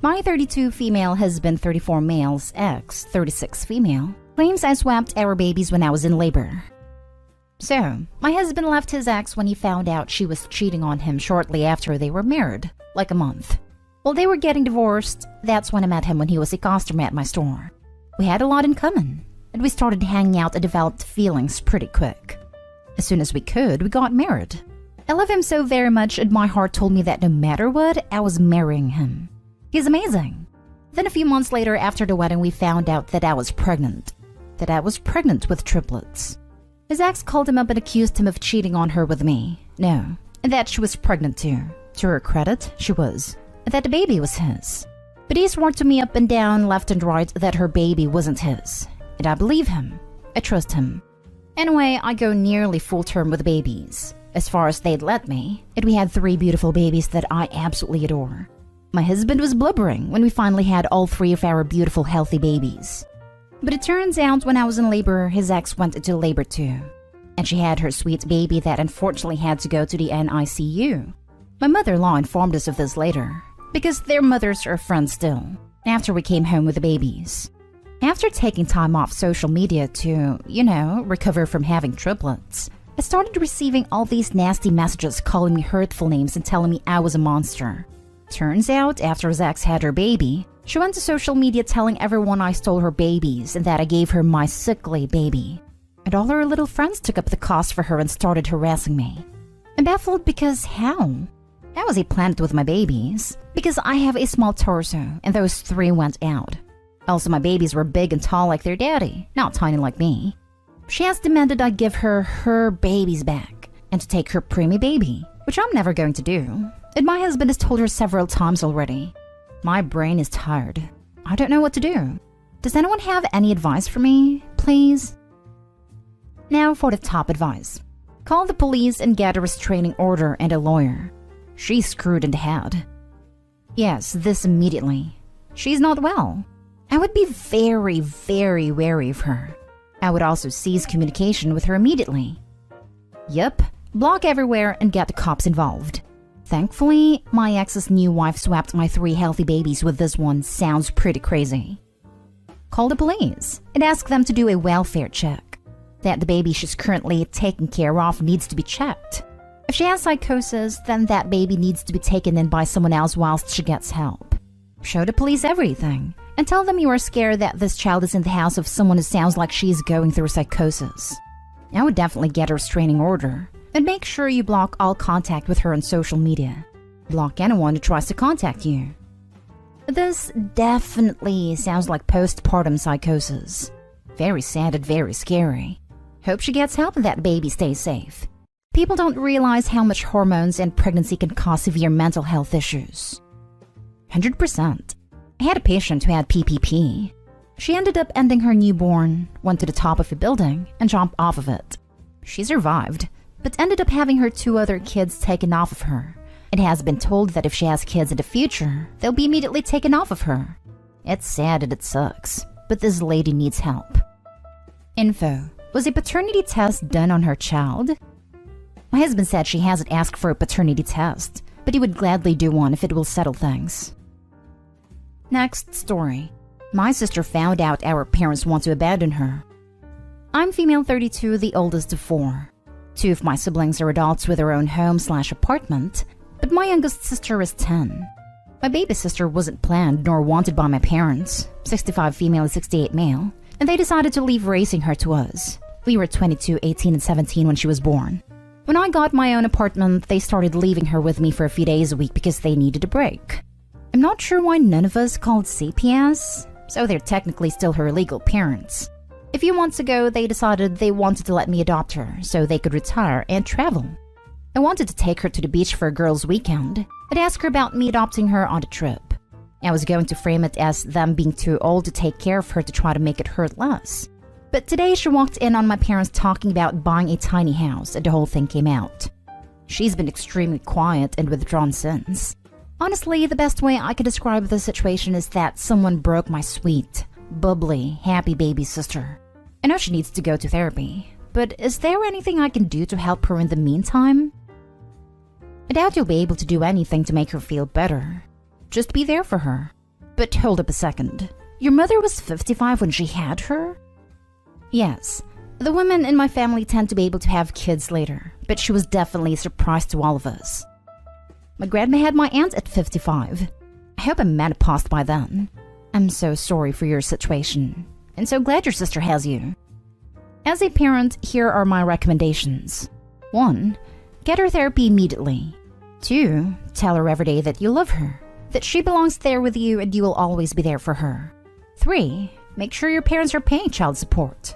My 32 female husband, 34 male's ex, 36 female, claims I swapped our babies when I was in labor. So, my husband left his ex when he found out she was cheating on him shortly after they were married, like a month. While they were getting divorced, that's when I met him when he was a customer at my store. We had a lot in common, and we started hanging out and developed feelings pretty quick. As soon as we could, we got married. I love him so very much, and my heart told me that no matter what, I was marrying him. He's amazing. Then a few months later, after the wedding, we found out that I was pregnant. That I was pregnant with triplets. His ex called him up and accused him of cheating on her with me. No, and that she was pregnant too. To her credit, she was. And that the baby was his. But he swore to me up and down, left and right, that her baby wasn't his. And I believe him. I trust him. Anyway, I go nearly full term with babies, as far as they'd let me, and we had 3 beautiful babies that I absolutely adore. My husband was blubbering when we finally had all 3 of our beautiful, healthy babies. But it turns out when I was in labor, his ex went into labor too. And she had her sweet baby that unfortunately had to go to the NICU. My mother-in-law informed us of this later, because their mothers are friends still, after we came home with the babies. After taking time off social media to, recover from having triplets, I started receiving all these nasty messages calling me hurtful names and telling me I was a monster. Turns out, after his ex had her baby, she went to social media telling everyone I stole her babies and that I gave her my sickly baby. And all her little friends took up the cost for her and started harassing me. I'm baffled because how? I was a planet with my babies, because I have a small torso and those 3 went out. Also, my babies were big and tall like their daddy, not tiny like me. She has demanded I give her babies back and to take her preemie baby, which I'm never going to do. And my husband has told her several times already. My brain is tired. I don't know what to do. Does anyone have any advice for me, please? Now for the top advice. Call the police and get a restraining order and a lawyer. She's screwed in the head. Yes, this immediately. She's not well. I would be very, very wary of her. I would also cease communication with her immediately. Yup, block everywhere and get the cops involved. Thankfully, my ex's new wife swapped my 3 healthy babies with this one. Sounds pretty crazy. Call the police and ask them to do a welfare check. That the baby she's currently taking care of needs to be checked. If she has psychosis, then that baby needs to be taken in by someone else whilst she gets help. Show the police everything and tell them you are scared that this child is in the house of someone who sounds like she's going through psychosis. I would definitely get a restraining order. And make sure you block all contact with her on social media. Block anyone who tries to contact you. This definitely sounds like postpartum psychosis. Very sad and very scary. Hope she gets help and that baby stays safe. People don't realize how much hormones and pregnancy can cause severe mental health issues. 100%. I had a patient who had PPP. She ended up ending her newborn, went to the top of a building, and jumped off of it. She survived, but ended up having her 2 other kids taken off of her. It has been told that if she has kids in the future, they'll be immediately taken off of her. It's sad and it sucks, but this lady needs help. Info. Was a paternity test done on her child? My husband said she hasn't asked for a paternity test, but he would gladly do one if it will settle things. Next story. My sister found out our parents want to abandon her. I'm female 32, the oldest of 4. 2 of my siblings are adults with their own home/apartment, but my youngest sister is 10. My baby sister wasn't planned nor wanted by my parents, 65 female and 68 male, and they decided to leave raising her to us. We were 22, 18, and 17 when she was born. When I got my own apartment, they started leaving her with me for a few days a week because they needed a break. I'm not sure why none of us called CPS, so they're technically still her legal parents. A few months ago, they decided they wanted to let me adopt her so they could retire and travel. I wanted to take her to the beach for a girls' weekend and ask her about me adopting her on the trip. I was going to frame it as them being too old to take care of her to try to make it hurt less. But today she walked in on my parents talking about buying a tiny house and the whole thing came out. She's been extremely quiet and withdrawn since. Honestly, the best way I could describe this situation is that someone broke my sweet, bubbly, happy baby sister. I know she needs to go to therapy, but is there anything I can do to help her in the meantime? I doubt you'll be able to do anything to make her feel better. Just be there for her. But hold up a second. Your mother was 55 when she had her? Yes. The women in my family tend to be able to have kids later, but she was definitely a surprise to all of us. My grandma had my aunt at 55. I hope I'm menopaused by then. I'm so sorry for your situation, and so glad your sister has you. As a parent, here are my recommendations. 1. Get her therapy immediately. 2. Tell her every day that you love her, that she belongs there with you and you will always be there for her. 3. Make sure your parents are paying child support.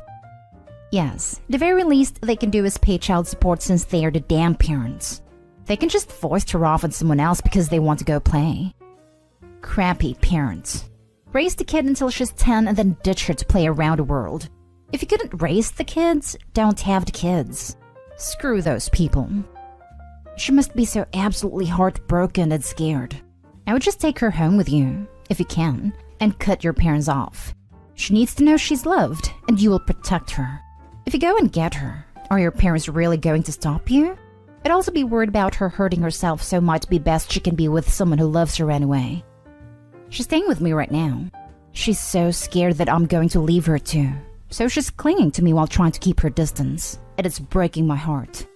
Yes, the very least they can do is pay child support since they are the damn parents. They can just foist her off on someone else because they want to go play. Crappy parents. Raise the kid until she's 10 and then ditch her to play around the world. If you couldn't raise the kids, don't have the kids. Screw those people. She must be so absolutely heartbroken and scared. I would just take her home with you, if you can, and cut your parents off. She needs to know she's loved, and you will protect her. If you go and get her, are your parents really going to stop you? I'd also be worried about her hurting herself, so it might be best she can be with someone who loves her anyway. She's staying with me right now. She's so scared that I'm going to leave her too, so she's clinging to me while trying to keep her distance, and it's breaking my heart.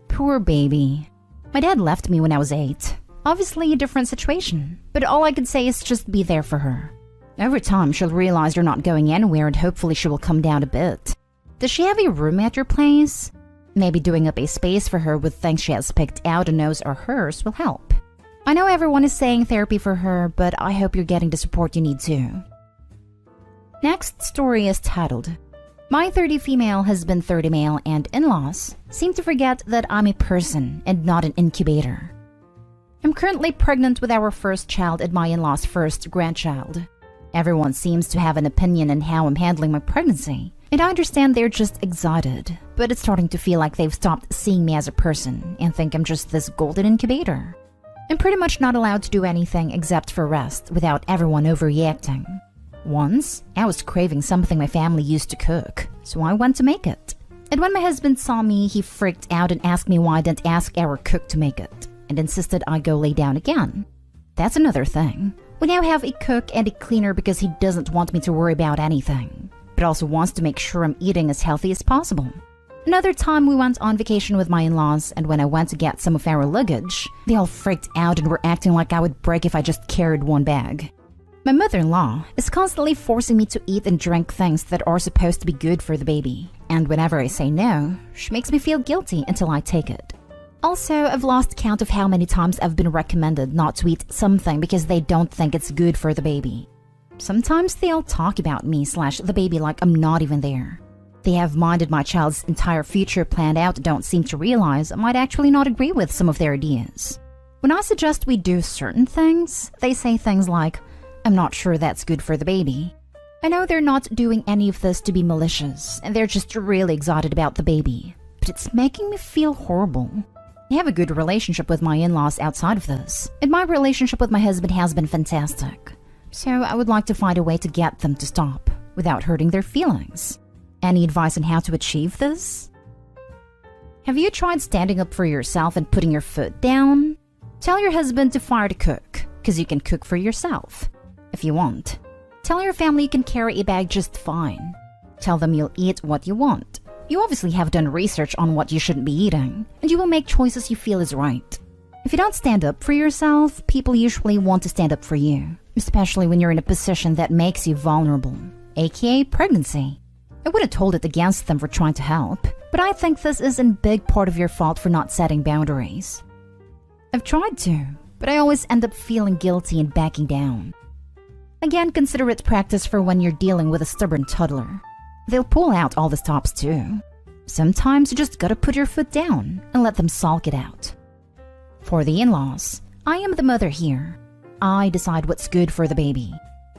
Poor baby. My dad left me when I was 8. Obviously a different situation, but all I could say is just be there for her. Over time, she'll realize you're not going anywhere and hopefully she will come down a bit. Does she have a room at your place? Maybe doing up a space for her with things she has picked out and knows are hers will help. I know everyone is saying therapy for her, but I hope you're getting the support you need too. Next story is titled, My 30 female husband 30 male and in-laws seem to forget that I'm a person and not an incubator. I'm currently pregnant with our first child and my in-laws' first grandchild. Everyone seems to have an opinion on how I'm handling my pregnancy, and I understand they're just excited, but it's starting to feel like they've stopped seeing me as a person and think I'm just this golden incubator. I'm pretty much not allowed to do anything except for rest without everyone overreacting. Once, I was craving something my family used to cook, so I went to make it. And when my husband saw me, he freaked out and asked me why I didn't ask our cook to make it, and insisted I go lay down again. That's another thing. We now have a cook and a cleaner because he doesn't want me to worry about anything, but also wants to make sure I'm eating as healthy as possible. Another time we went on vacation with my in-laws, and when I went to get some of our luggage, they all freaked out and were acting like I would break if I just carried one bag. My mother-in-law is constantly forcing me to eat and drink things that are supposed to be good for the baby, and whenever I say no, she makes me feel guilty until I take it. Also, I've lost count of how many times I've been recommended not to eat something because they don't think it's good for the baby. Sometimes they all talk about me/the baby like I'm not even there. They have minded my child's entire future planned out and don't seem to realize I might actually not agree with some of their ideas. When I suggest we do certain things, they say things like, I'm not sure that's good for the baby. I know they're not doing any of this to be malicious, and they're just really excited about the baby, but it's making me feel horrible. I have a good relationship with my in-laws outside of this, and my relationship with my husband has been fantastic. So I would like to find a way to get them to stop, without hurting their feelings. Any advice on how to achieve this? Have you tried standing up for yourself and putting your foot down? Tell your husband to fire the cook, because you can cook for yourself. If you want. Tell your family you can carry a bag just fine. Tell them you'll eat what you want. You obviously have done research on what you shouldn't be eating, and you will make choices you feel is right. If you don't stand up for yourself, people usually want to stand up for you, especially when you're in a position that makes you vulnerable, aka pregnancy. I wouldn't hold it against them for trying to help, but I think this is in big part of your fault for not setting boundaries. I've tried to, but I always end up feeling guilty and backing down. Again, consider it practice for when you're dealing with a stubborn toddler. They'll pull out all the stops too. Sometimes you just gotta put your foot down and let them sulk it out. For the in-laws, I am the mother here. I decide what's good for the baby.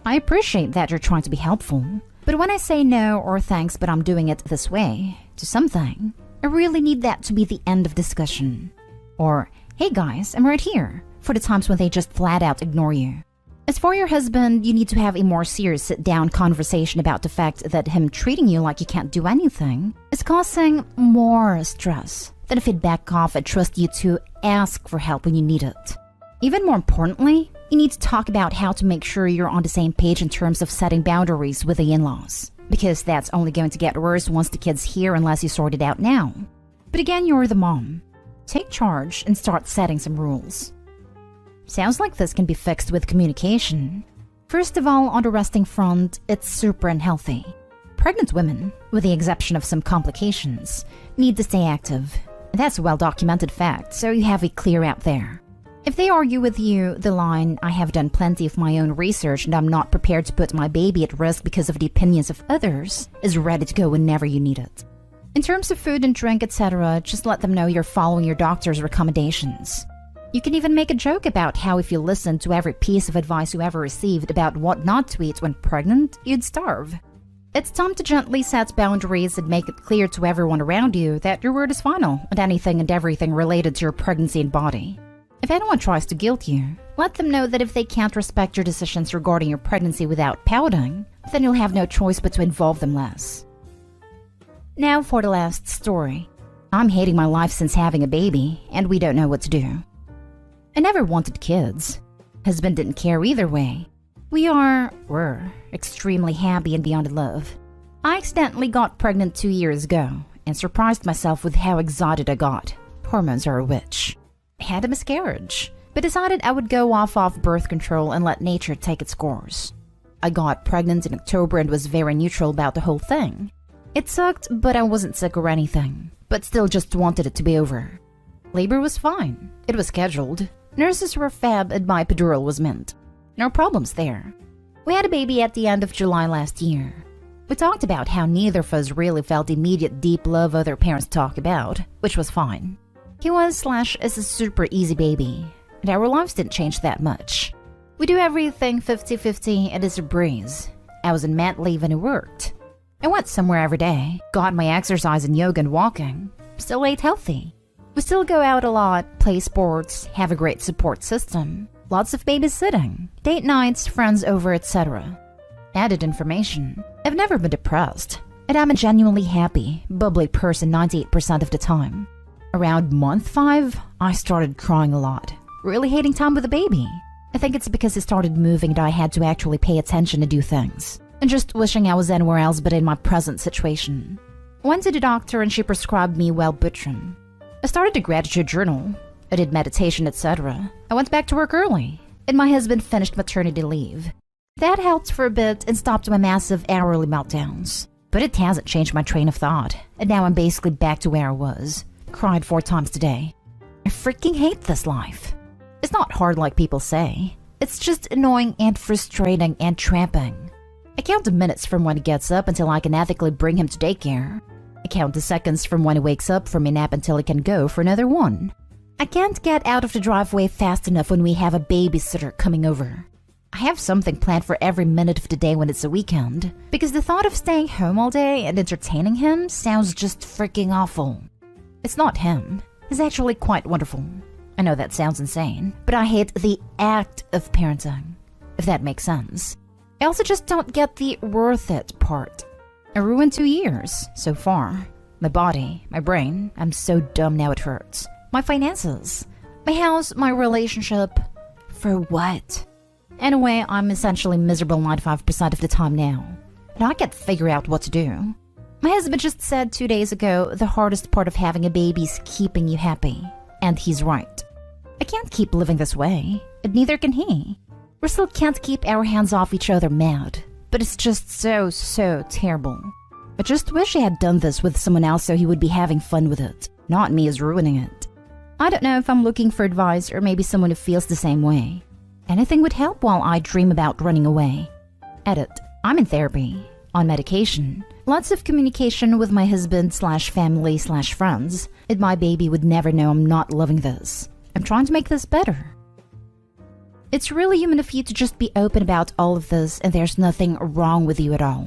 I appreciate that you're trying to be helpful, but when I say no or thanks but I'm doing it this way to something, I really need that to be the end of discussion. Or, hey guys, I'm right here, for the times when they just flat out ignore you. As for your husband, you need to have a more serious sit-down conversation about the fact that him treating you like you can't do anything is causing more stress than if he'd back off and trust you to ask for help when you need it. Even more importantly, you need to talk about how to make sure you're on the same page in terms of setting boundaries with the in-laws, because that's only going to get worse once the kids hear unless you sort it out now. But again, you're the mom. Take charge and start setting some rules. Sounds like this can be fixed with communication. First of all, on the resting front, it's super unhealthy. Pregnant women, with the exception of some complications, need to stay active. That's a well-documented fact, so you have it clear out there. If they argue with you, the line, "I have done plenty of my own research and I'm not prepared to put my baby at risk because of the opinions of others," is ready to go whenever you need it. In terms of food and drink, etc., just let them know you're following your doctor's recommendations. You can even make a joke about how if you listened to every piece of advice you ever received about what not to eat when pregnant, you'd starve. It's time to gently set boundaries and make it clear to everyone around you that your word is final on anything and everything related to your pregnancy and body. If anyone tries to guilt you, let them know that if they can't respect your decisions regarding your pregnancy without pouting, then you'll have no choice but to involve them less. Now for the last story. I'm hating my life since having a baby, and we don't know what to do. I never wanted kids. Husband didn't care either way. We're extremely happy and beyond in love. I accidentally got pregnant 2 years ago and surprised myself with how excited I got. Hormones are a witch. I had a miscarriage, but decided I would go off birth control and let nature take its course. I got pregnant in October and was very neutral about the whole thing. It sucked, but I wasn't sick or anything, but still just wanted it to be over. Labor was fine. It was scheduled. Nurses were fab and my epidural was mint. No problems there. We had a baby at the end of July last year. We talked about how neither of us really felt the immediate deep love other parents talk about, which was fine. He was / is a super easy baby, and our lives didn't change that much. We do everything 50-50 and it's a breeze. I was on mat leave and it worked. I went somewhere every day, got my exercise and yoga and walking, still ate healthy. We still go out a lot, play sports, have a great support system, lots of babysitting, date nights, friends over, etc. Added information. I've never been depressed, and I'm a genuinely happy, bubbly person 98% of the time. Around month 5, I started crying a lot, really hating time with the baby. I think it's because he started moving that I had to actually pay attention to do things, and just wishing I was anywhere else but in my present situation. Went to the doctor and she prescribed me Wellbutrin. I started a gratitude journal. I did meditation, etc. I went back to work early, and my husband finished maternity leave. That helped for a bit and stopped my massive hourly meltdowns. But it hasn't changed my train of thought, and now I'm basically back to where I was. Cried 4 times today. I freaking hate this life. It's not hard like people say. It's just annoying and frustrating and tramping. I count the minutes from when he gets up until I can ethically bring him to daycare. I count the seconds from when he wakes up from a nap until he can go for another one. I can't get out of the driveway fast enough when we have a babysitter coming over. I have something planned for every minute of the day when it's a weekend, because the thought of staying home all day and entertaining him sounds just freaking awful. It's not him. He's actually quite wonderful. I know that sounds insane, but I hate the act of parenting, if that makes sense. I also just don't get the worth it part. I ruined 2 years, so far. My body, my brain, I'm so dumb now it hurts. My finances, my house, my relationship. For what? Anyway, I'm essentially miserable 95% of the time now, and I can't figure out what to do. My husband just said 2 days ago the hardest part of having a baby is keeping you happy, and he's right. I can't keep living this way, and neither can he. We still can't keep our hands off each other mad, but it's just so terrible. I just wish I had done this with someone else so he would be having fun with it, not me as ruining it. I don't know if I'm looking for advice or maybe someone who feels the same way. Anything would help while I dream about running away. Edit. I'm in therapy, on medication, lots of communication with my husband / family / friends, and my baby would never know I'm not loving this. I'm trying to make this better. It's really human of you to just be open about all of this, and there's nothing wrong with you at all.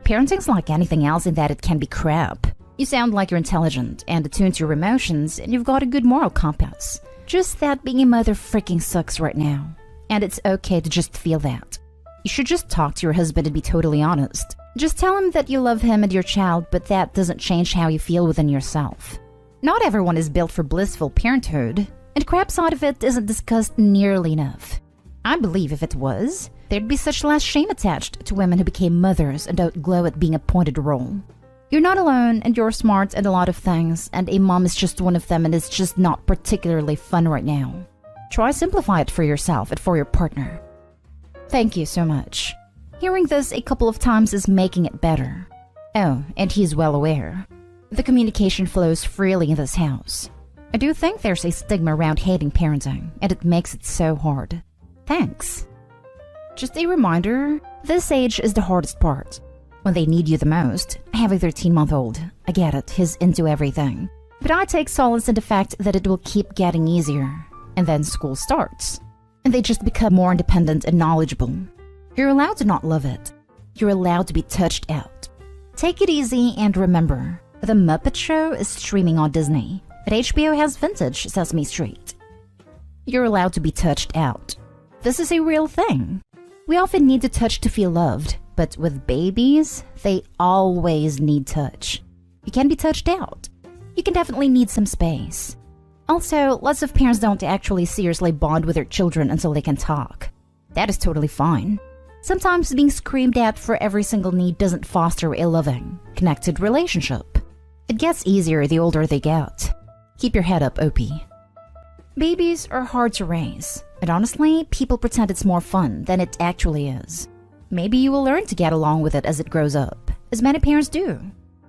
Parenting's like anything else in that it can be crap. You sound like you're intelligent and attuned to your emotions, and you've got a good moral compass. Just that being a mother freaking sucks right now. And it's okay to just feel that. You should just talk to your husband and be totally honest. Just tell him that you love him and your child, but that doesn't change how you feel within yourself. Not everyone is built for blissful parenthood, And the crap side of it isn't discussed nearly enough. I believe if it was, there'd be such less shame attached to women who became mothers and don't glow at being appointed a role. You're not alone, and you're smart at a lot of things, and a mom is just one of them, and it's just not particularly fun right now. Try simplify it for yourself and for your partner. Thank you so much. Hearing this a couple of times is making it better. Oh, and he's well aware. The communication flows freely in this house. I do think there's a stigma around hating parenting, and it makes it so hard. Thanks. Just a reminder, this age is the hardest part. When they need you the most. I have a 13-month-old. I get it, he's into everything. But I take solace in the fact that it will keep getting easier. And then school starts. And they just become more independent and knowledgeable. You're allowed to not love it. You're allowed to be touched out. Take it easy and remember, The Muppet Show is streaming on Disney, but HBO has vintage Sesame Street. You're allowed to be touched out. This is a real thing. We often need to touch to feel loved, but with babies, they always need touch. You can be touched out. You can definitely need some space. Also, lots of parents don't actually seriously bond with their children until they can talk. That is totally fine. Sometimes being screamed at for every single need doesn't foster a loving, connected relationship. It gets easier the older they get. Keep your head up, OP. Babies are hard to raise, and honestly, people pretend it's more fun than it actually is. Maybe you will learn to get along with it as it grows up, as many parents do.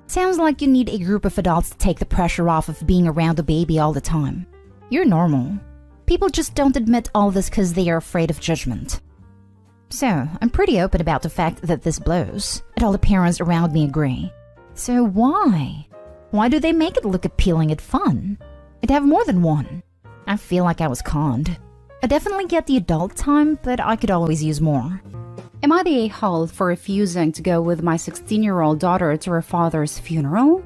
Sounds like you need a group of adults to take the pressure off of being around a baby all the time. You're normal. People just don't admit all this because they are afraid of judgment. So, I'm pretty open about the fact that this blows, and all the parents around me agree. So why? Why do they make it look appealing and fun? I'd have more than one. I feel like I was conned. I definitely get the adult time, but I could always use more. Am I the a-hole for refusing to go with my 16-year-old daughter to her father's funeral?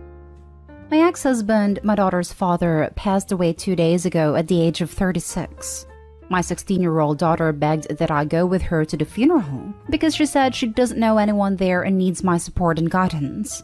My ex-husband, my daughter's father, passed away 2 days ago at the age of 36. My 16-year-old daughter begged that I go with her to the funeral because she said she doesn't know anyone there and needs my support and guidance.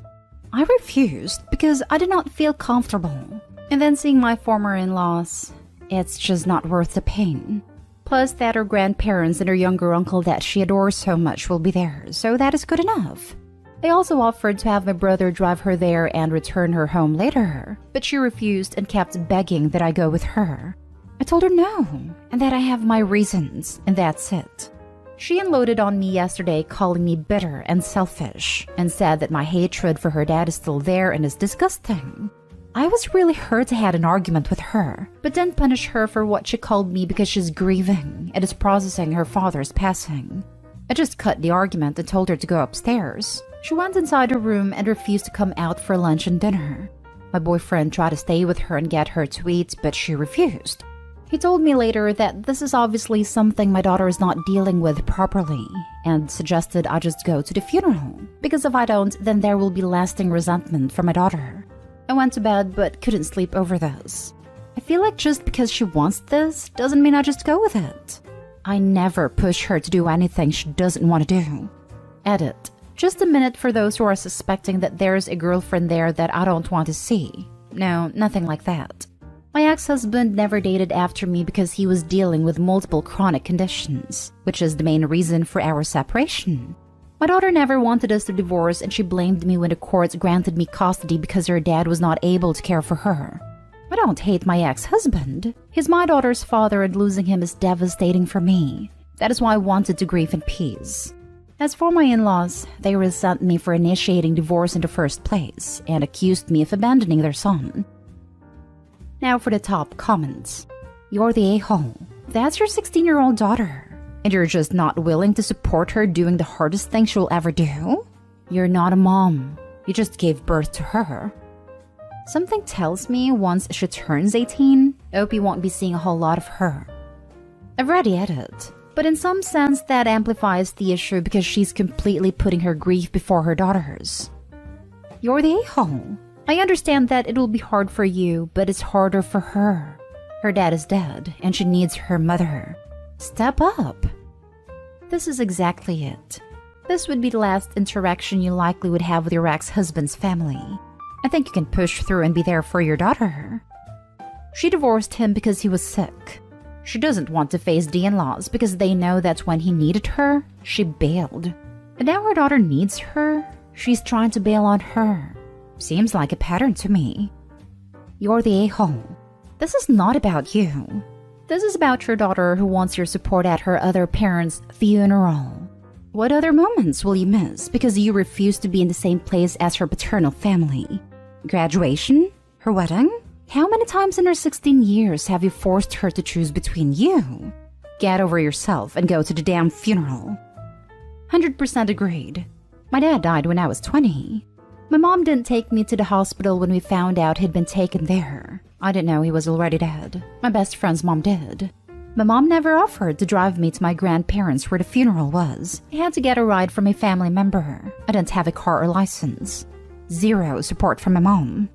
I refused because I did not feel comfortable. And then seeing my former in-laws, it's just not worth the pain. Plus that her grandparents and her younger uncle that she adores so much will be there, so that is good enough. They also offered to have my brother drive her there and return her home later, but she refused and kept begging that I go with her. I told her no, and that I have my reasons, and that's it. She unloaded on me yesterday, calling me bitter and selfish, and said that my hatred for her dad is still there and is disgusting. I was really hurt to had an argument with her, but didn't punish her for what she called me because she's grieving and is processing her father's passing. I just cut the argument and told her to go upstairs. She went inside her room and refused to come out for lunch and dinner. My boyfriend tried to stay with her and get her to eat, but she refused. He told me later that this is obviously something my daughter is not dealing with properly, and suggested I just go to the funeral, because if I don't, then there will be lasting resentment for my daughter. I went to bed but couldn't sleep over this. I feel like just because she wants this doesn't mean I just go with it. I never push her to do anything she doesn't want to do. Edit. Just a minute for those who are suspecting that there's a girlfriend there that I don't want to see. No, nothing like that. My ex-husband never dated after me because he was dealing with multiple chronic conditions, which is the main reason for our separation. My daughter never wanted us to divorce, and she blamed me when the courts granted me custody because her dad was not able to care for her. I don't hate my ex-husband. He's my daughter's father, and losing him is devastating for me. That is why I wanted to grieve in peace. As for my in-laws, they resent me for initiating divorce in the first place and accused me of abandoning their son. Now for the top comments. You're the a-hole. That's your 16-year-old daughter. And you're just not willing to support her doing the hardest thing she'll ever do? You're not a mom. You just gave birth to her. Something tells me once she turns 18, Opie won't be seeing a whole lot of her. I've read the edit, but in some sense that amplifies the issue because she's completely putting her grief before her daughter's. You're the a-hole. I understand that it will be hard for you, but it's harder for her. Her dad is dead, and she needs her mother. Step up. This is exactly it. This would be the last interaction you likely would have with your ex-husband's family. I think you can push through and be there for your daughter. She divorced him because he was sick. She doesn't want to face the in-laws because they know that when he needed her, she bailed. And now her daughter needs her, she's trying to bail on her. Seems like a pattern to me. You're the a-hole. This is not about you. This is about your daughter who wants your support at her other parent's funeral. What other moments will you miss because you refuse to be in the same place as her paternal family? Graduation? Her wedding? How many times in her 16 years have you forced her to choose between you? Get over yourself and go to the damn funeral. 100% agreed. My dad died when I was 20. My mom didn't take me to the hospital when we found out he'd been taken there. I didn't know he was already dead. My best friend's mom did. My mom never offered to drive me to my grandparents where the funeral was. I had to get a ride from a family member. I didn't have a car or license. Zero support from my mom.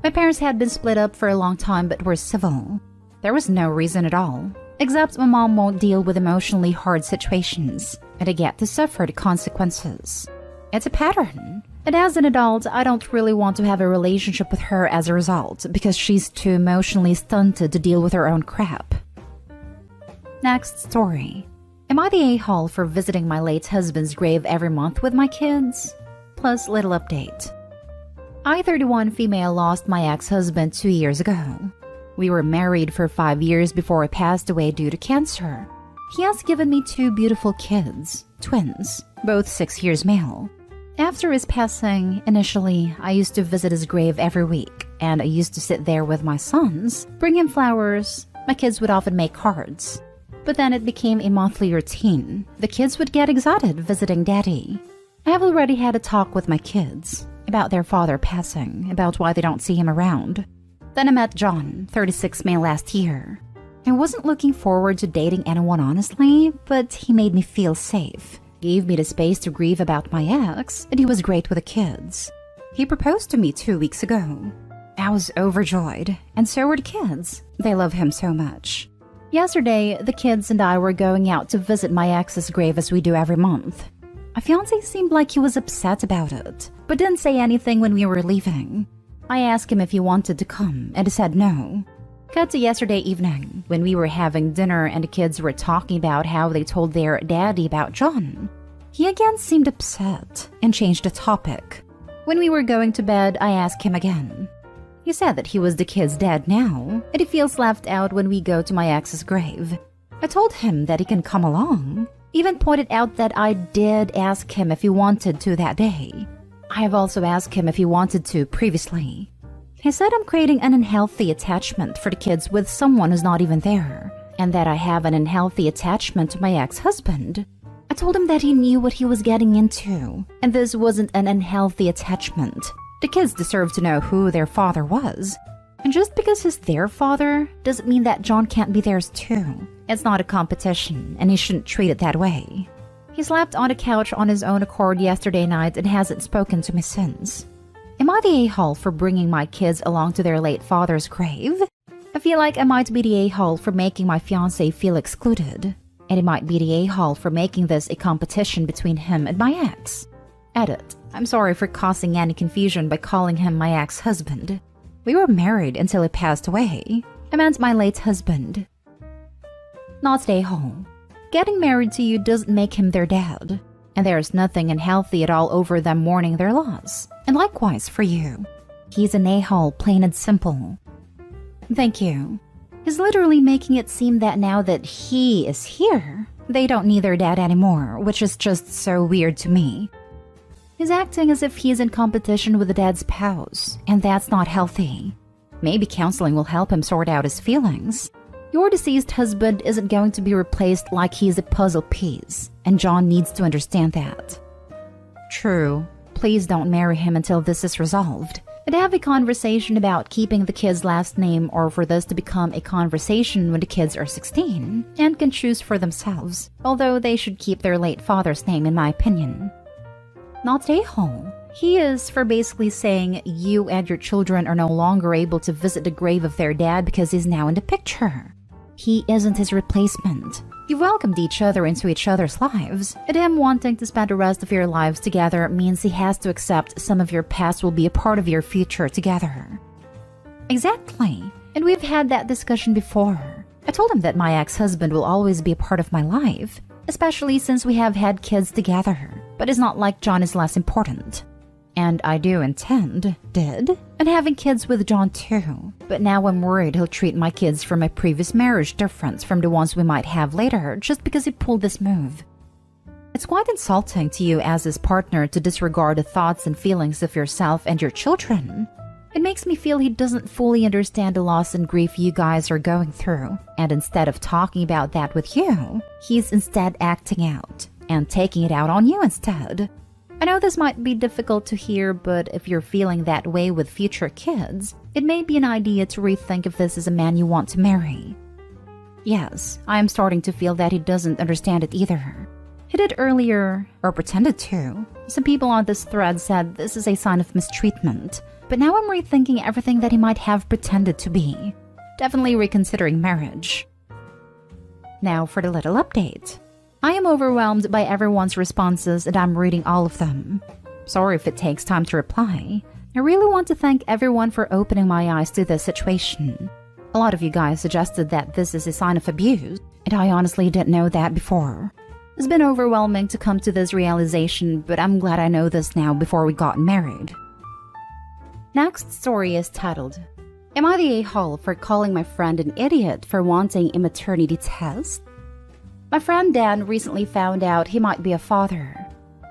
My parents had been split up for a long time but were civil. There was no reason at all, except my mom won't deal with emotionally hard situations, and I get to suffer the consequences. It's a pattern. And as an adult, I don't really want to have a relationship with her as a result because she's too emotionally stunted to deal with her own crap. Next story. Am I the a-hole for visiting my late husband's grave every month with my kids? Plus little update. I, 31 female, lost my ex-husband 2 years ago. We were married for 5 years before he passed away due to cancer. He has given me 2 beautiful kids, twins, both 6 years male. After his passing, initially, I used to visit his grave every week, and I used to sit there with my sons, bring him flowers. My kids would often make cards. But then it became a monthly routine. The kids would get excited visiting daddy. I have already had a talk with my kids about their father passing, about why they don't see him around. Then I met John, 36 male, last year. I wasn't looking forward to dating anyone honestly, but he made me feel safe, gave me the space to grieve about my ex, and he was great with the kids. He proposed to me 2 weeks ago. I was overjoyed, and so were the kids. They love him so much. Yesterday, the kids and I were going out to visit my ex's grave as we do every month. My fiancé seemed like he was upset about it, but didn't say anything when we were leaving. I asked him if he wanted to come, and he said no. Cut to yesterday evening, when we were having dinner and the kids were talking about how they told their daddy about John. He again seemed upset and changed the topic. When we were going to bed, I asked him again. He said that he was the kid's dad now, and he feels left out when we go to my ex's grave. I told him that he can come along. Even pointed out that I did ask him if he wanted to that day. I have also asked him if he wanted to previously. He said I'm creating an unhealthy attachment for the kids with someone who's not even there, and that I have an unhealthy attachment to my ex-husband. I told him that he knew what he was getting into, and this wasn't an unhealthy attachment. The kids deserve to know who their father was. And just because he's their father doesn't mean that John can't be theirs too. It's not a competition, and he shouldn't treat it that way. He slept on the couch on his own accord yesterday night and hasn't spoken to me since. Am I the a-hole for bringing my kids along to their late father's grave? I feel like I might be the a-hole for making my fiancé feel excluded. And it might be the a-hole for making this a competition between him and my ex. Edit. I'm sorry for causing any confusion by calling him my ex-husband. We were married until he passed away. I meant my late husband. Not the a-hole. Getting married to you doesn't make him their dad. And there's nothing unhealthy at all over them mourning their loss. And likewise for you. He's an a-hole, plain and simple. Thank you. He's literally making it seem that now that he is here, they don't need their dad anymore, which is just so weird to me. He's acting as if he's in competition with the dad's spouse, and that's not healthy. Maybe counseling will help him sort out his feelings. Your deceased husband isn't going to be replaced like he's a puzzle piece, and John needs to understand that. True. Please don't marry him until this is resolved. And have a conversation about keeping the kid's last name, or for this to become a conversation when the kids are 16 and can choose for themselves, although they should keep their late father's name in my opinion. Not a-hole. He is for basically saying you and your children are no longer able to visit the grave of their dad because he's now in the picture. He isn't his replacement. You welcomed each other into each other's lives, and him wanting to spend the rest of your lives together means he has to accept some of your past will be a part of your future together. Exactly. And we've had that discussion before. I told him that my ex-husband will always be a part of my life, especially since we have had kids together, but it's not like John is less important. And I do intend, and having kids with John too. But now I'm worried he'll treat my kids from my previous marriage different from the ones we might have later just because he pulled this move. It's quite insulting to you as his partner to disregard the thoughts and feelings of yourself and your children. It makes me feel he doesn't fully understand the loss and grief you guys are going through, and instead of talking about that with you, he's instead acting out and taking it out on you instead. I know this might be difficult to hear, but if you're feeling that way with future kids, it may be an idea to rethink if this is a man you want to marry. Yes, I am starting to feel that he doesn't understand it either. He did earlier, or pretended to. Some people on this thread said this is a sign of mistreatment, but now I'm rethinking everything that he might have pretended to be. Definitely reconsidering marriage. Now for the little update. I am overwhelmed by everyone's responses and I'm reading all of them. Sorry if it takes time to reply. I really want to thank everyone for opening my eyes to this situation. A lot of you guys suggested that this is a sign of abuse, and I honestly didn't know that before. It's been overwhelming to come to this realization, but I'm glad I know this now before we got married. Next story is titled, Am I the a-hole for calling my friend an idiot for wanting a maternity test? My friend Dan recently found out he might be a father.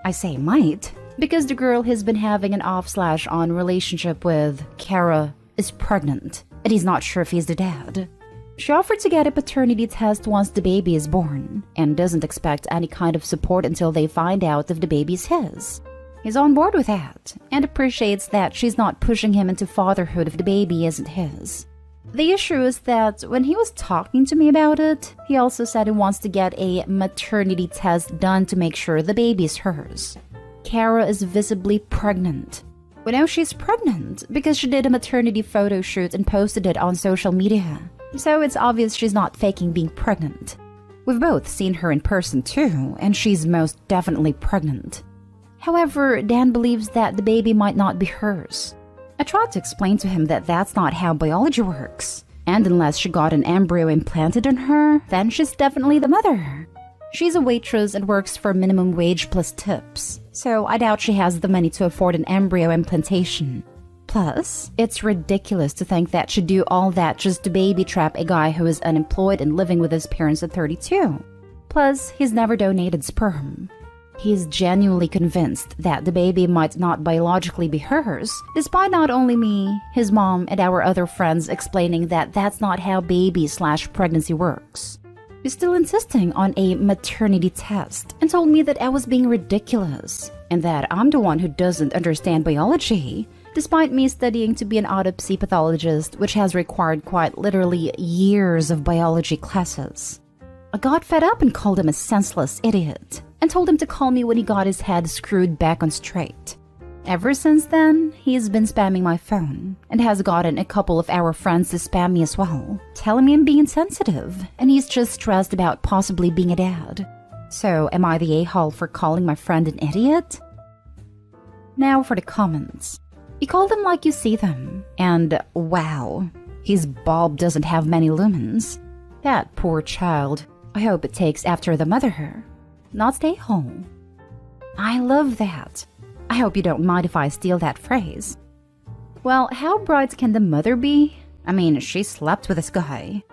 I say might, because the girl he's been having an off/on relationship with, Kara, is pregnant, and he's not sure if he's the dad. She offered to get a paternity test once the baby is born, and doesn't expect any kind of support until they find out if the baby's his. He's on board with that, and appreciates that she's not pushing him into fatherhood if the baby isn't his. The issue is that when he was talking to me about it, he also said he wants to get a maternity test done to make sure the baby's hers. Kara is visibly pregnant. We know she's pregnant because she did a maternity photo shoot and posted it on social media. So it's obvious she's not faking being pregnant. We've both seen her in person too, and she's most definitely pregnant. However, Dan believes that the baby might not be hers. I tried to explain to him that that's not how biology works, and unless she got an embryo implanted in her, then she's definitely the mother. She's a waitress and works for minimum wage plus tips, so I doubt she has the money to afford an embryo implantation. Plus, it's ridiculous to think that she'd do all that just to baby trap a guy who is unemployed and living with his parents at 32. Plus, he's never donated sperm. He's genuinely convinced that the baby might not biologically be hers, despite not only me, his mom, and our other friends explaining that that's not how baby/pregnancy works. He's still insisting on a maternity test and told me that I was being ridiculous and that I'm the one who doesn't understand biology, despite me studying to be an autopsy pathologist, which has required quite literally years of biology classes. I got fed up and called him a senseless idiot, and told him to call me when he got his head screwed back on straight. Ever since then, he's been spamming my phone, and has gotten a couple of our friends to spam me as well, telling me I'm being insensitive, and he's just stressed about possibly being a dad. So, am I the a-hole for calling my friend an idiot? Now for the comments. You call them like you see them, and wow, his bulb doesn't have many lumens. That poor child. I hope it takes after the mother. Not stay home. I love that. I hope you don't mind if I steal that phrase. Well, how bright can the mother be? I mean, she slept with this guy.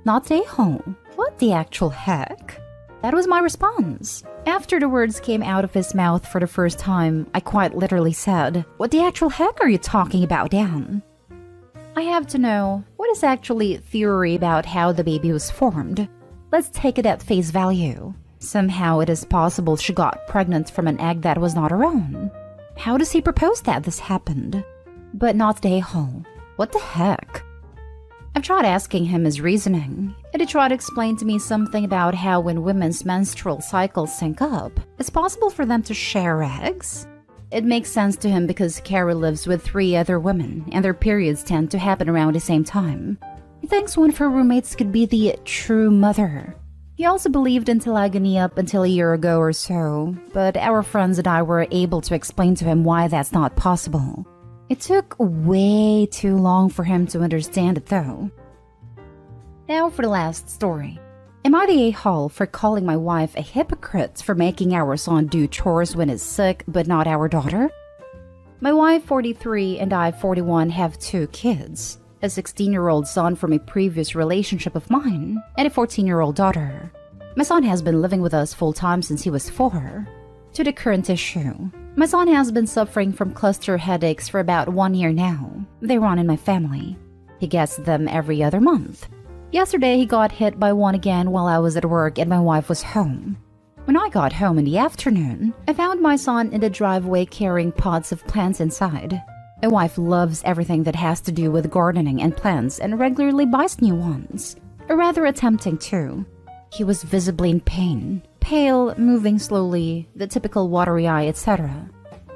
Not stay home. What the actual heck? That was my response. After the words came out of his mouth for the first time, I quite literally said, "What the actual heck are you talking about, Dan?" I have to know, what is actually theory about how the baby was formed? Let's take it at face value. Somehow it is possible she got pregnant from an egg that was not her own. How does he propose that this happened? But not the a-hole. What the heck? I've tried asking him his reasoning, and he tried to explain to me something about how when women's menstrual cycles sync up, it's possible for them to share eggs. It makes sense to him because Kara lives with 3 other women, and their periods tend to happen around the same time. He thinks one of her roommates could be the true mother. He also believed in telegamy up until a year ago or so, but our friends and I were able to explain to him why that's not possible. It took way too long for him to understand it though. Now for the last story. Am I the a-hole for calling my wife a hypocrite for making our son do chores when he's sick but not our daughter? My wife, 43, and I, 41, have 2 kids. A 16-year-old son from a previous relationship of mine, and a 14-year-old daughter. My son has been living with us full-time since he was 4. To the current issue. My son has been suffering from cluster headaches for about 1 year now. They run in my family. He gets them every other month. Yesterday, he got hit by one again while I was at work and my wife was home. When I got home in the afternoon, I found my son in the driveway carrying pots of plants inside. My wife loves everything that has to do with gardening and plants and regularly buys new ones. Or rather attempting to. He was visibly in pain, pale, moving slowly, the typical watery eye, etc.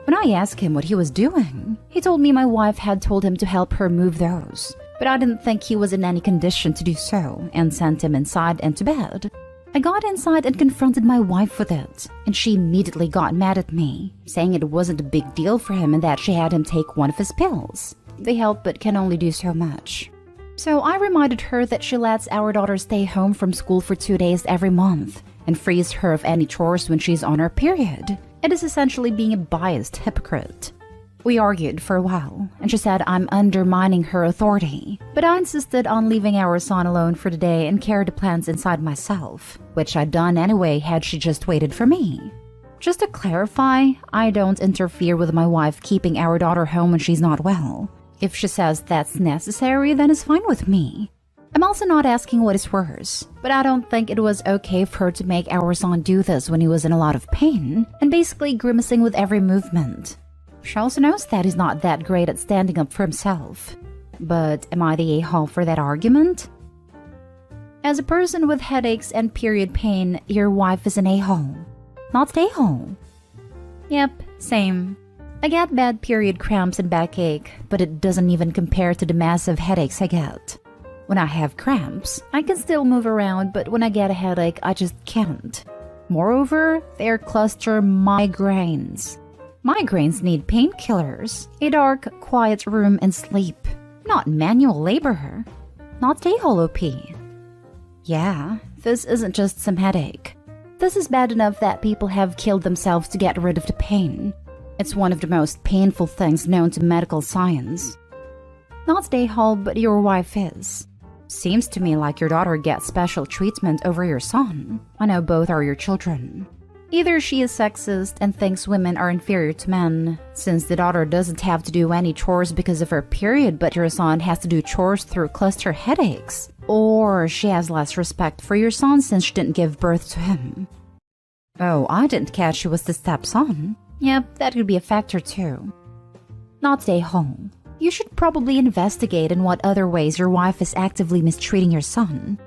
When I asked him what he was doing, he told me my wife had told him to help her move those. But I didn't think he was in any condition to do so and sent him inside and to bed. I got inside and confronted my wife with it, and she immediately got mad at me, saying it wasn't a big deal for him and that she had him take one of his pills. They help but can only do so much. So I reminded her that she lets our daughter stay home from school for 2 days every month and frees her of any chores when she's on her period. It is essentially being a biased hypocrite. We argued for a while, and she said I'm undermining her authority, but I insisted on leaving our son alone for the day and carry the plants inside myself, which I'd done anyway had she just waited for me. Just to clarify, I don't interfere with my wife keeping our daughter home when she's not well. If she says that's necessary, then it's fine with me. I'm also not asking what is worse, but I don't think it was okay for her to make our son do this when he was in a lot of pain and basically grimacing with every movement. She also knows that he's not that great at standing up for himself. But am I the a-hole for that argument? As a person with headaches and period pain, your wife is an a-hole. Not an a-hole. Yep, same. I get bad period cramps and backache, but it doesn't even compare to the massive headaches I get. When I have cramps, I can still move around, but when I get a headache, I just can't. Moreover, they're cluster migraines. Migraines need painkillers, a dark, quiet room, and sleep. Not manual labor. Not a-hole OP. Yeah, this isn't just some headache. This is bad enough that people have killed themselves to get rid of the pain. It's one of the most painful things known to medical science. Not a-hole, but your wife is. Seems to me like your daughter gets special treatment over your son. I know both are your children. Either she is sexist and thinks women are inferior to men, since the daughter doesn't have to do any chores because of her period but your son has to do chores through cluster headaches, or she has less respect for your son since she didn't give birth to him. Oh, I didn't catch she was the stepson. Yep, that could be a factor too. Not a-hole. You should probably investigate in what other ways your wife is actively mistreating your son.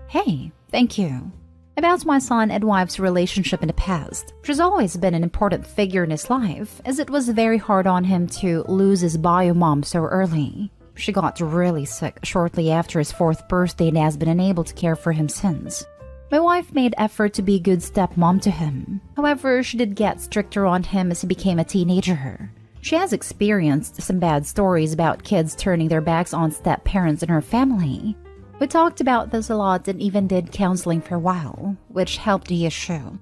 Hey, thank you. About my son and wife's relationship in the past, she's always been an important figure in his life, as it was very hard on him to lose his bio mom so early. She got really sick shortly after his 4th birthday and has been unable to care for him since. My wife made effort to be a good stepmom to him. However, she did get stricter on him as he became a teenager. She has experienced some bad stories about kids turning their backs on step-parents in her family. We talked about this a lot and even did counseling for a while, which helped the issue.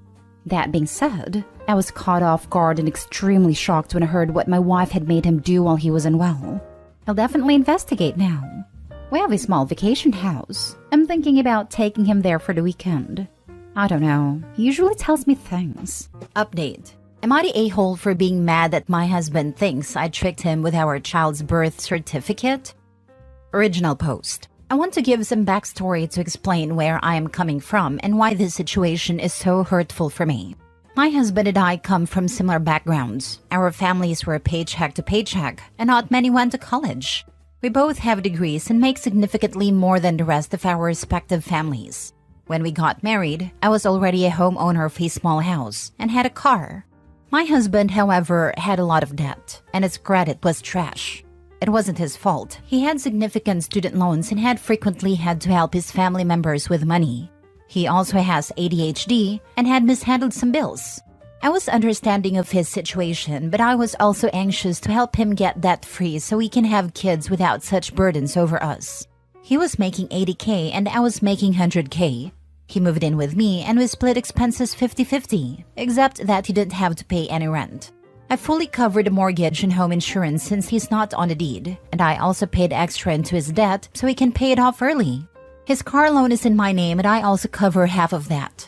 That being said, I was caught off guard and extremely shocked when I heard what my wife had made him do while he was unwell. I'll definitely investigate now. We have a small vacation house. I'm thinking about taking him there for the weekend. I don't know, he usually tells me things. Update. Am I the a-hole for being mad that my husband thinks I tricked him with our child's birth certificate? Original post. I want to give some backstory to explain where I am coming from and why this situation is so hurtful for me. My husband and I come from similar backgrounds. Our families were paycheck to paycheck, and not many went to college. We both have degrees and make significantly more than the rest of our respective families. When we got married, I was already a homeowner of a small house and had a car. My husband, however, had a lot of debt, and his credit was trash. It wasn't his fault. He had significant student loans and had frequently had to help his family members with money. He also has ADHD and had mishandled some bills. I was understanding of his situation, but I was also anxious to help him get debt free so we can have kids without such burdens over us. He was making 80K and I was making 100K. He moved in with me and we split expenses 50-50, except that he didn't have to pay any rent. I fully covered the mortgage and home insurance since he's not on the deed, and I also paid extra into his debt so he can pay it off early. His car loan is in my name and I also cover half of that.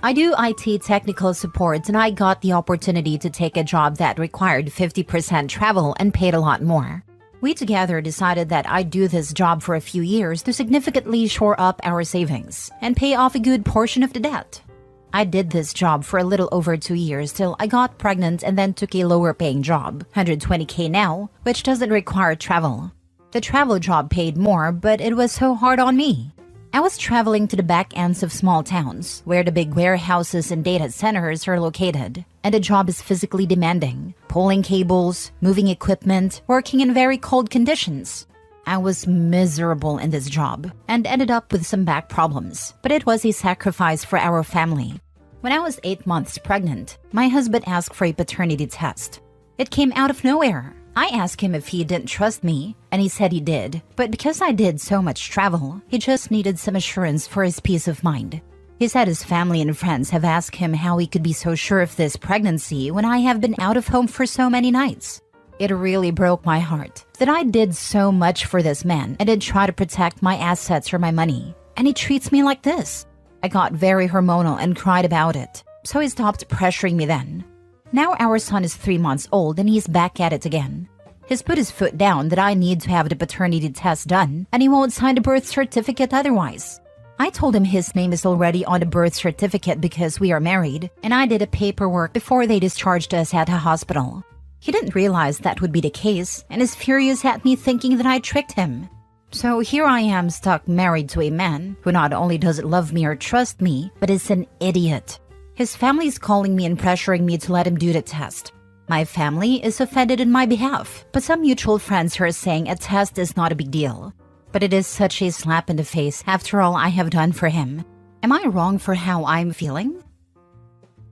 I do IT technical support and I got the opportunity to take a job that required 50% travel and paid a lot more. We together decided that I'd do this job for a few years to significantly shore up our savings and pay off a good portion of the debt. I did this job for a little over 2 years till I got pregnant and then took a lower paying job, 120K now, which doesn't require travel. The travel job paid more, but it was so hard on me. I was traveling to the back ends of small towns, where the big warehouses and data centers are located, and the job is physically demanding, pulling cables, moving equipment, working in very cold conditions. I was miserable in this job and ended up with some back problems, but it was a sacrifice for our family. When I was 8 months pregnant, my husband asked for a paternity test. It came out of nowhere. I asked him if he didn't trust me, and he said he did, but because I did so much travel, he just needed some assurance for his peace of mind. He said his family and friends have asked him how he could be so sure of this pregnancy when I have been out of home for so many nights. It really broke my heart that I did so much for this man and did try to protect my assets or my money, and he treats me like this. I got very hormonal and cried about it, so he stopped pressuring me then. Now our son is 3 months old and he's back at it again. He's put his foot down that I need to have the paternity test done and he won't sign the birth certificate otherwise. I told him his name is already on the birth certificate because we are married, and I did the paperwork before they discharged us at a hospital. He didn't realize that would be the case and is furious at me thinking that I tricked him. So here I am stuck married to a man who not only doesn't love me or trust me, but is an idiot. His family is calling me and pressuring me to let him do the test. My family is offended in my behalf, but some mutual friends are saying a test is not a big deal. But it is such a slap in the face after all I have done for him. Am I wrong for how I'm feeling?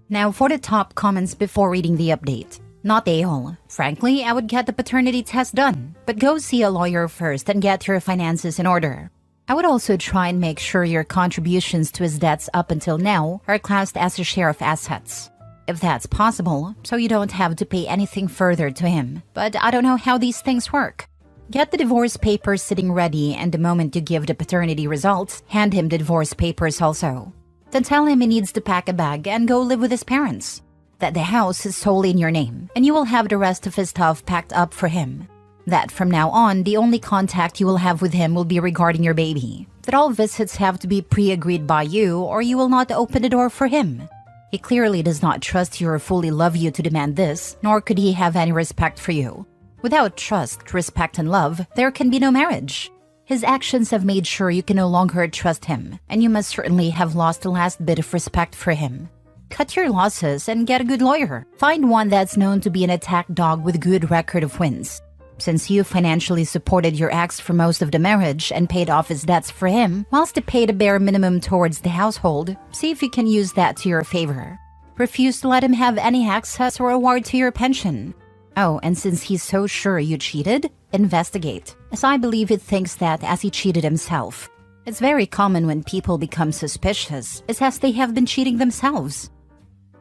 Now for the top comments before reading the update. Not a-hole. Frankly, I would get the paternity test done, but go see a lawyer first and get your finances in order. I would also try and make sure your contributions to his debts up until now are classed as a share of assets. If that's possible, so you don't have to pay anything further to him. But I don't know how these things work. Get the divorce papers sitting ready, and the moment you give the paternity results, hand him the divorce papers also. Then tell him he needs to pack a bag and go live with his parents. That the house is solely in your name, and you will have the rest of his stuff packed up for him. That from now on, the only contact you will have with him will be regarding your baby. That all visits have to be pre-agreed by you, or you will not open the door for him. He clearly does not trust you or fully love you to demand this, nor could he have any respect for you. Without trust, respect, and love, there can be no marriage. His actions have made sure you can no longer trust him, and you must certainly have lost the last bit of respect for him. Cut your losses and get a good lawyer. Find one that's known to be an attack dog with good record of wins. Since you financially supported your ex for most of the marriage and paid off his debts for him, whilst he paid a bare minimum towards the household, see if you can use that to your favor. Refuse to let him have any access or award to your pension. Oh, and since he's so sure you cheated, investigate, as I believe he thinks that as he cheated himself. It's very common when people become suspicious, it's as they have been cheating themselves.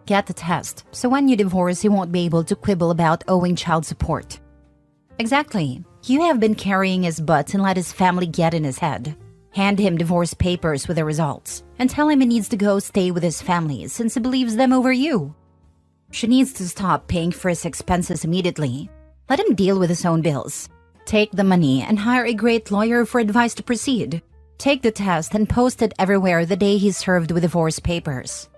Get the test, so when you divorce, you won't be able to quibble about owing child support. Exactly. You have been carrying his butt and let his family get in his head. Hand him divorce papers with the results, and tell him he needs to go stay with his family since he believes them over you. She needs to stop paying for his expenses immediately. Let him deal with his own bills. Take the money and hire a great lawyer for advice to proceed. Take the test and post it everywhere the day he's served with divorce papers.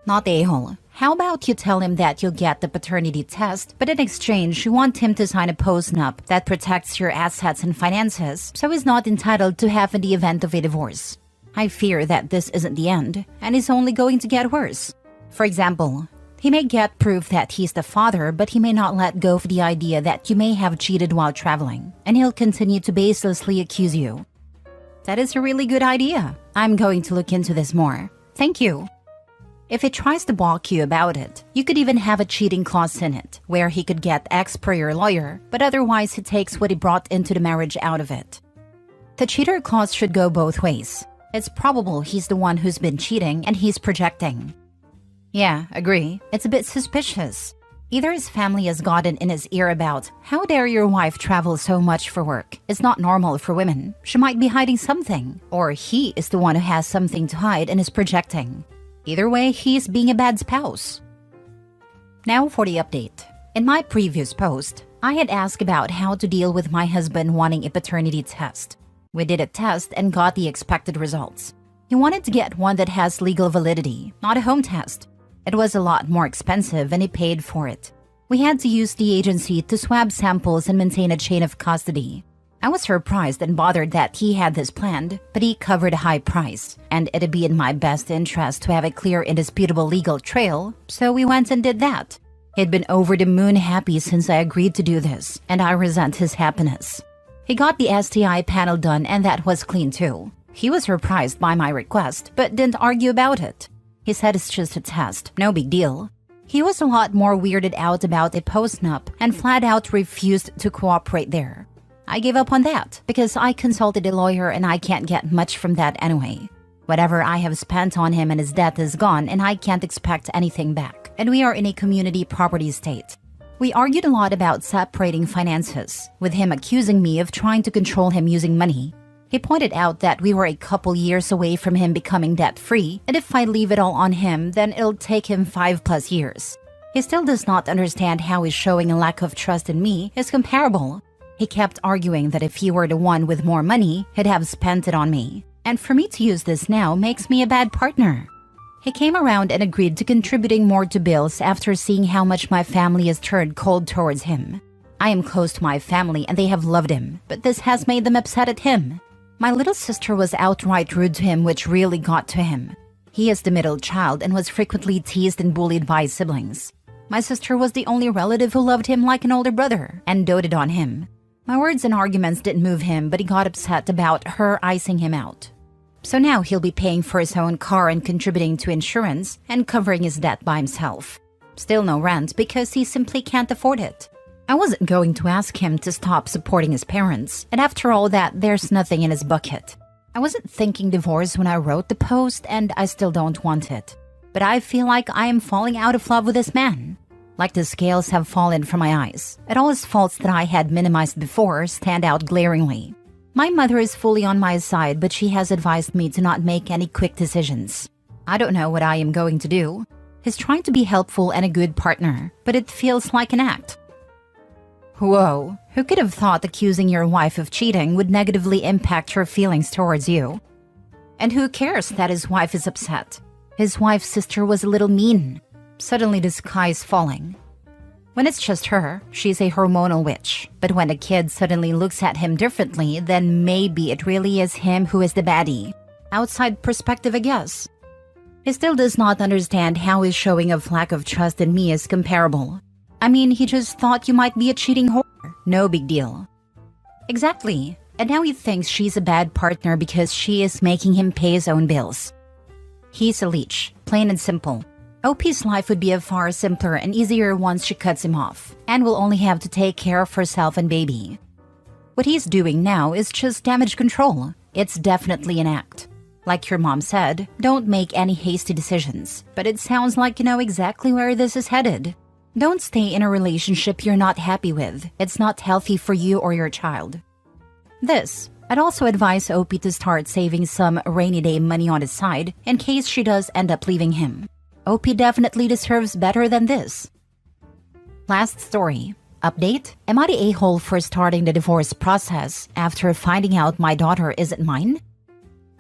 Not a-hole. How about you tell him that you'll get the paternity test, but in exchange you want him to sign a postnup that protects your assets and finances, so he's not entitled to half in the event of a divorce. I fear that this isn't the end, and it's only going to get worse. For example, he may get proof that he's the father, but he may not let go of the idea that you may have cheated while traveling, and he'll continue to baselessly accuse you. That is a really good idea. I'm going to look into this more. Thank you. If he tries to balk you about it, you could even have a cheating clause in it, where he could get X per your lawyer, but otherwise he takes what he brought into the marriage out of it. The cheater clause should go both ways. It's probable he's the one who's been cheating and he's projecting. Yeah, agree. It's a bit suspicious. Either his family has gotten in his ear about, how dare your wife travel so much for work? It's not normal for women. She might be hiding something. Or he is the one who has something to hide and is projecting. Either way, he's being a bad spouse. Now for the update. In my previous post, I had asked about how to deal with my husband wanting a paternity test. We did a test and got the expected results. He wanted to get one that has legal validity, not a home test. It was a lot more expensive and he paid for it. We had to use the agency to swab samples and maintain a chain of custody. I was surprised and bothered that he had this planned, but he covered a high price, and it'd be in my best interest to have a clear, indisputable legal trail, so we went and did that. He'd been over the moon happy since I agreed to do this, and I resent his happiness. He got the STI panel done and that was clean too. He was surprised by my request, but didn't argue about it. He said it's just a test, no big deal. He was a lot more weirded out about a post-nup and flat out refused to cooperate there. I gave up on that because I consulted a lawyer and I can't get much from that anyway. Whatever I have spent on him and his debt is gone and I can't expect anything back. And we are in a community property state. We argued a lot about separating finances, with him accusing me of trying to control him using money. He pointed out that we were a couple years away from him becoming debt-free, and if I leave it all on him, then it'll take him 5+ years. He still does not understand how his showing a lack of trust in me is comparable. He kept arguing that if he were the one with more money, he'd have spent it on me. And for me to use this now makes me a bad partner. He came around and agreed to contributing more to bills after seeing how much my family has turned cold towards him. I am close to my family and they have loved him, but this has made them upset at him. My little sister was outright rude to him, which really got to him. He is the middle child and was frequently teased and bullied by his siblings. My sister was the only relative who loved him like an older brother and doted on him. My words and arguments didn't move him, but he got upset about her icing him out. So now he'll be paying for his own car and contributing to insurance and covering his debt by himself. Still no rent because he simply can't afford it. I wasn't going to ask him to stop supporting his parents, and after all that, there's nothing in his bucket. I wasn't thinking divorce when I wrote the post, and I still don't want it. But I feel like I am falling out of love with this man. Like the scales have fallen from my eyes, and all his faults that I had minimized before stand out glaringly. My mother is fully on my side, but she has advised me to not make any quick decisions. I don't know what I am going to do. He's trying to be helpful and a good partner, but it feels like an act. Whoa, who could have thought accusing your wife of cheating would negatively impact her feelings towards you? And who cares that his wife is upset? His wife's sister was a little mean. Suddenly the sky is falling. When it's just her, she's a hormonal witch. But when a kid suddenly looks at him differently, then maybe it really is him who is the baddie. Outside perspective, I guess. He still does not understand how his showing of lack of trust in me is comparable. I mean, he just thought you might be a cheating whore. No big deal. Exactly. And now he thinks she's a bad partner because she is making him pay his own bills. He's a leech, plain and simple. OP's life would be a far simpler and easier once she cuts him off, and will only have to take care of herself and baby. What he's doing now is just damage control. It's definitely an act. Like your mom said, don't make any hasty decisions, but it sounds like you know exactly where this is headed. Don't stay in a relationship you're not happy with. It's not healthy for you or your child. I'd also advise OP to start saving some rainy day money on his side in case she does end up leaving him. OP definitely deserves better than this. Last story. Update: am I the a-hole for starting the divorce process after finding out my daughter isn't mine?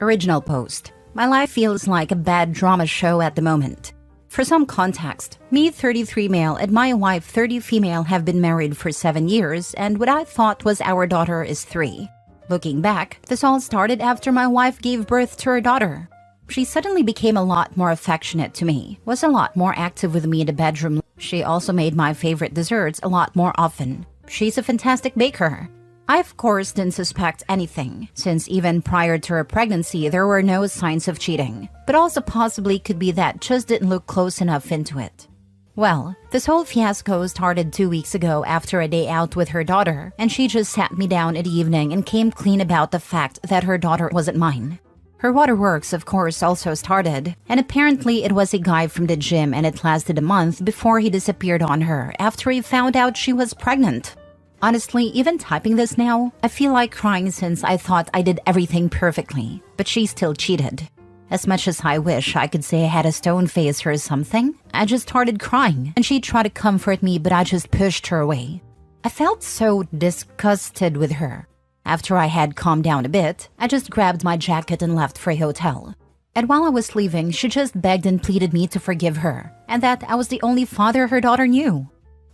Original post. My life feels like a bad drama show at the moment. For some context, me 33 male and my wife 30 female have been married for 7 years, and what I thought was our daughter is 3. Looking back, this all started after my wife gave birth to her daughter. She suddenly became a lot more affectionate to me, was a lot more active with me in the bedroom. She also made my favorite desserts a lot more often. She's a fantastic baker. I of course didn't suspect anything, since even prior to her pregnancy there were no signs of cheating, but also possibly could be that just didn't look close enough into it. Well, this whole fiasco started 2 weeks ago after a day out with her daughter, and she just sat me down in the evening and came clean about the fact that her daughter wasn't mine. Her waterworks, of course, also started, and apparently it was a guy from the gym, and it lasted a month before he disappeared on her after he found out she was pregnant. Honestly, even typing this now, I feel like crying since I thought I did everything perfectly, but she still cheated. As much as I wish I could say I had a stone face or something, I just started crying, and she tried to comfort me, but I just pushed her away. I felt so disgusted with her. After I had calmed down a bit, I just grabbed my jacket and left for a hotel. And while I was leaving, she just begged and pleaded me to forgive her, and that I was the only father her daughter knew.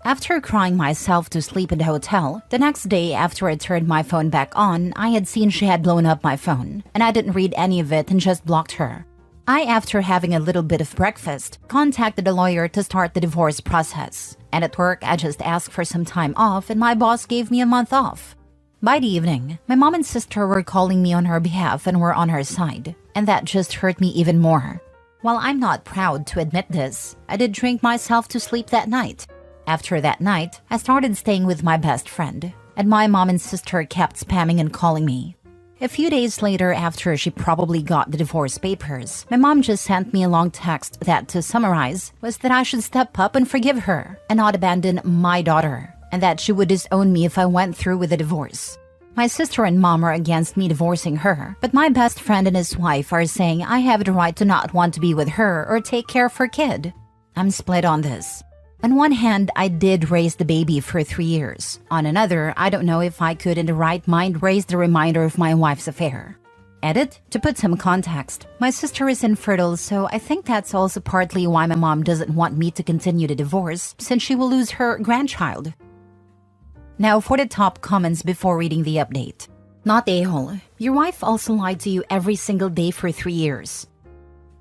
After crying myself to sleep in the hotel, the next day after I turned my phone back on, I had seen she had blown up my phone, and I didn't read any of it and just blocked her. After having a little bit of breakfast, contacted a lawyer to start the divorce process. And at work, I just asked for some time off, and my boss gave me a month off. By the evening, my mom and sister were calling me on her behalf and were on her side, and that just hurt me even more. While I'm not proud to admit this, I did drink myself to sleep that night. After that night, I started staying with my best friend, and my mom and sister kept spamming and calling me. A few days later, after she probably got the divorce papers, my mom just sent me a long text that, to summarize, was that I should step up and forgive her and not abandon my daughter, and that she would disown me if I went through with the divorce. My sister and mom are against me divorcing her, but my best friend and his wife are saying I have the right to not want to be with her or take care of her kid. I'm split on this. On one hand, I did raise the baby for 3 years. On another, I don't know if I could in the right mind raise the reminder of my wife's affair. Edit, to put some context, my sister is infertile, so I think that's also partly why my mom doesn't want me to continue the divorce, since she will lose her grandchild. Now for the top comments before reading the update. Not a-hole. Your wife also lied to you every single day for 3 years.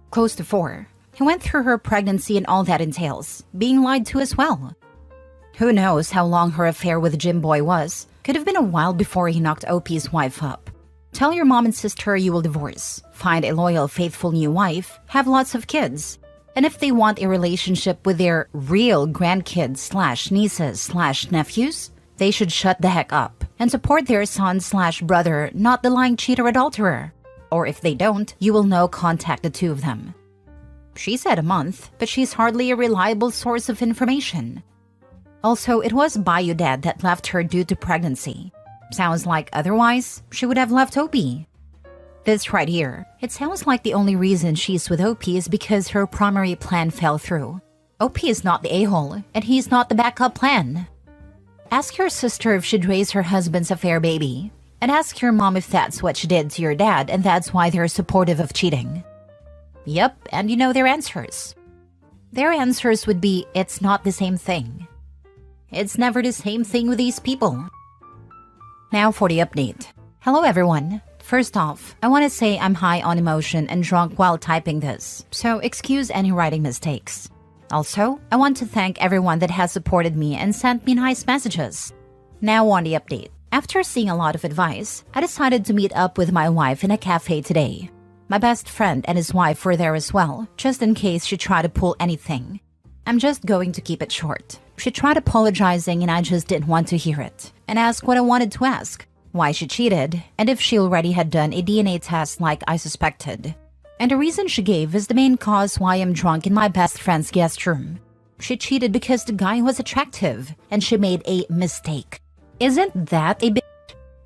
Close to 4. He went through her pregnancy and all that entails, being lied to as well. Who knows how long her affair with Jim Boy was. Could have been a while before he knocked OP's wife up. Tell your mom and sister you will divorce, find a loyal, faithful new wife, have lots of kids. And if they want a relationship with their real grandkids/nieces/nephews, they should shut the heck up and support their son/brother, not the lying cheater adulterer. Or if they don't, you will know contact the two of them. She said a month, but she's hardly a reliable source of information. Also, it was Bayou Dad that left her due to pregnancy. Sounds like otherwise, she would have left OP. This right here, it sounds like the only reason she's with OP is because her primary plan fell through. OP is not the a-hole, and he's not the backup plan. Ask your sister if she'd raise her husband's affair baby. And ask your mom if that's what she did to your dad and that's why they're supportive of cheating. Yep, and you know their answers. Their answers would be, it's not the same thing. It's never the same thing with these people. Now for the update. Hello everyone. First off, I want to say I'm high on emotion and drunk while typing this, so excuse any writing mistakes. Also, I want to thank everyone that has supported me and sent me nice messages. Now on the update. After seeing a lot of advice, I decided to meet up with my wife in a cafe today. My best friend and his wife were there as well, just in case she tried to pull anything. I'm just going to keep it short. She tried apologizing and I just didn't want to hear it, and asked what I wanted to ask, why she cheated, and if she already had done a DNA test like I suspected. And the reason she gave is the main cause why I'm drunk in my best friend's guest room. She cheated because the guy was attractive, and she made a mistake. Isn't that a bit?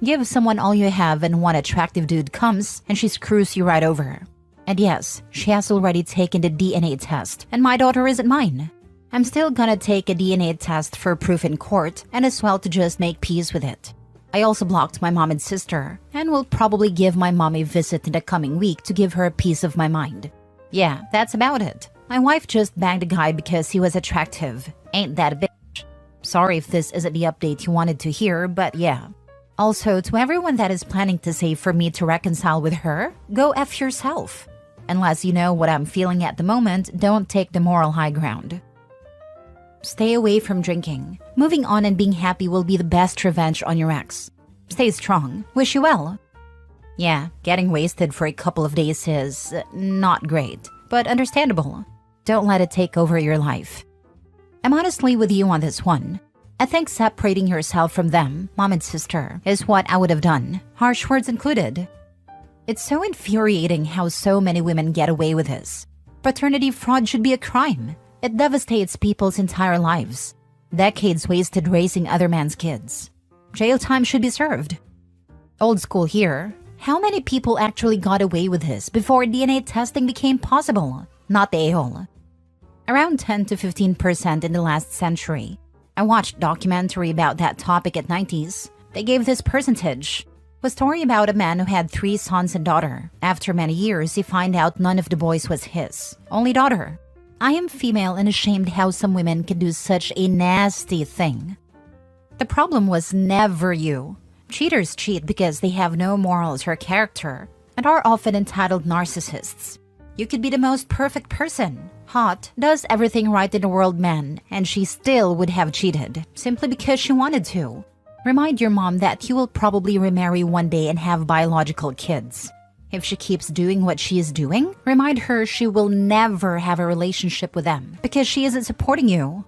Give someone all you have and one attractive dude comes and she screws you right over. And yes, she has already taken the DNA test and my daughter isn't mine. I'm still gonna take a DNA test for proof in court and as well to just make peace with it. I also blocked my mom and sister and will probably give my mom a visit in the coming week to give her a piece of my mind. Yeah, that's about it. My wife just banged a guy because he was attractive. Ain't that a bitch? Sorry if this isn't the update you wanted to hear, but yeah. Also, to everyone that is planning to say for me to reconcile with her, go F yourself. Unless you know what I'm feeling at the moment, don't take the moral high ground. Stay away from drinking. Moving on and being happy will be the best revenge on your ex. Stay strong. Wish you well. Yeah, getting wasted for a couple of days is not great, but understandable. Don't let it take over your life. I'm honestly with you on this one. I think separating yourself from them, mom and sister, is what I would have done, harsh words included. It's so infuriating how so many women get away with this. Paternity fraud should be a crime. It devastates people's entire lives. Decades wasted raising other man's kids. Jail time should be served. Old school here. How many people actually got away with this before DNA testing became possible? Not the a-hole. Around 10 to 15% in the last century. I watched a documentary about that topic at 90s. They gave this percentage. A story about a man who had 3 sons and daughter. After many years, he found out none of the boys was his. Only daughter. I am female and ashamed how some women can do such a nasty thing. The problem was never you. Cheaters cheat because they have no morals or character and are often entitled narcissists. You could be the most perfect person. Hot, does everything right in the world man, and she still would have cheated, simply because she wanted to. Remind your mom that you will probably remarry one day and have biological kids. If she keeps doing what she is doing, remind her she will never have a relationship with them because she isn't supporting you.